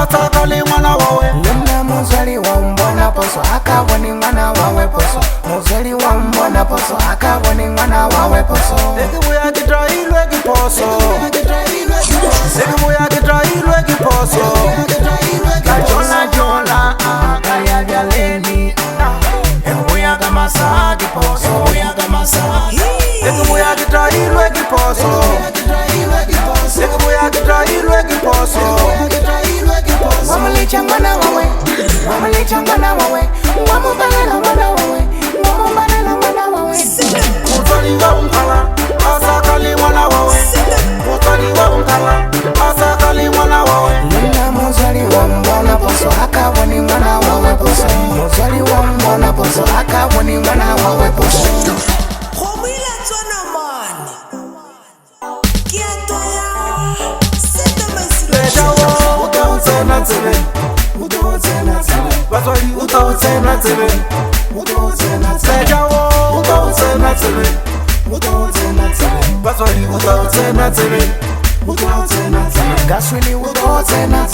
atakali mwana wawe. Nina muzali wa mbona poso akaboni mwana wawe poso. Muzali wa mbona poso akaboni mwana wawe poso. Ekibuya kitrailwe kiposo, ekibuya kitrailwe kiposo. Kajola jola kaya vyaleni. Ekibuya kamasa kiposo. Ekibuya kitrailwe kiposo, ekibuya kitrailwe kiposo. Wamalicha mwana wawe, wamalicha mwana wawe, wamubalela mwana wawe, wamubalela mwana wawe. Mutali wa unkala, asakali mwana wawe. Mutali wa unkala, asakali mwana wawe. Nina muzali wa mbona poso akaboni mwana wawe poso. Muzali wa mbona poso akaboni mwana wawe poso. Baswali utawutsena tsebe, sejawo utawutsena tsebe, baswali utawutsena tsebe. Kasuli udozena,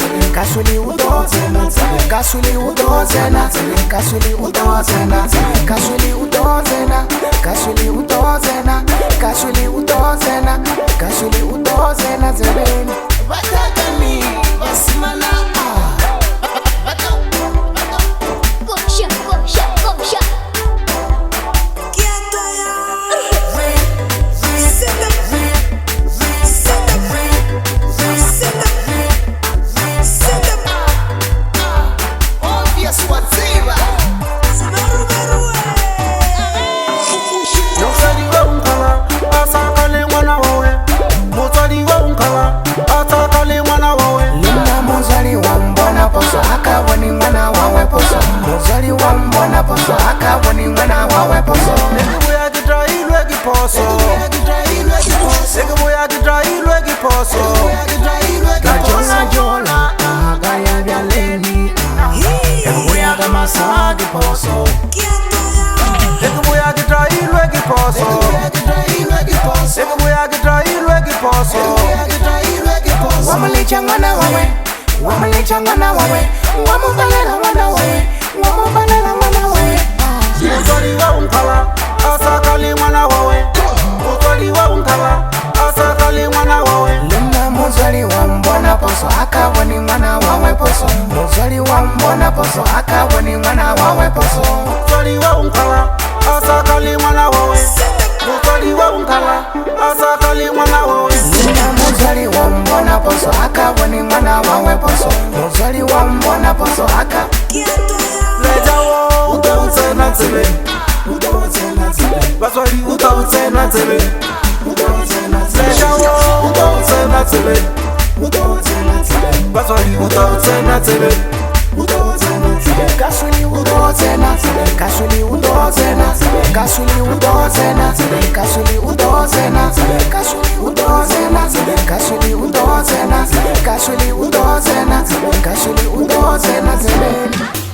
kasuli udozena, kasuli udozena, kasuli udozena, kasuli udozena, kasuli udozena, kasuli udozena, kasuli udozena zebeni. Batakani basimana. Akaboni mwana wawe poso. Muzali wa mbona poso akaboni mwana wawe poso. Ekibuya kitrailwe kiposo, ekibuya kitrailwe kiposo. Kajola jola kaya vyaleni. Ekibuya kamasa kiposo. Ekibuya kitrailwe kiposo, ekibuya kitrailwe kiposo. Wamalicha mwana wawe, wamalicha mwana wawe, wamubalela mwana wawe, wamubalela mwana wawe. Mutali wa unkala, asakali mwana wawe. Mutali wa unkala, asakali mwana wawe. Nina muzali wa mbona poso akaboni mwana wawe poso. Muzali wa mbona poso akaboni mwana wawe poso. Mutali wa unkala, asakali mwana wawe. Mutali wa unkala, asakali mwana wawe. Nina muzali wa mbona poso akaboni mwana wawe poso. Muzali wa mbona poso aka. Lejawo utawutsena tsebe, baswali utawutsena tsebe. Lejawo utawutsena tsebe, baswali utawutsena tsebe. Kasuli udozena, kasuli udozena, kasuli udozena, kasuli udozena, kasuli udozena, kasuli udozena, kasuli udozena, kasuli udozena zebeni.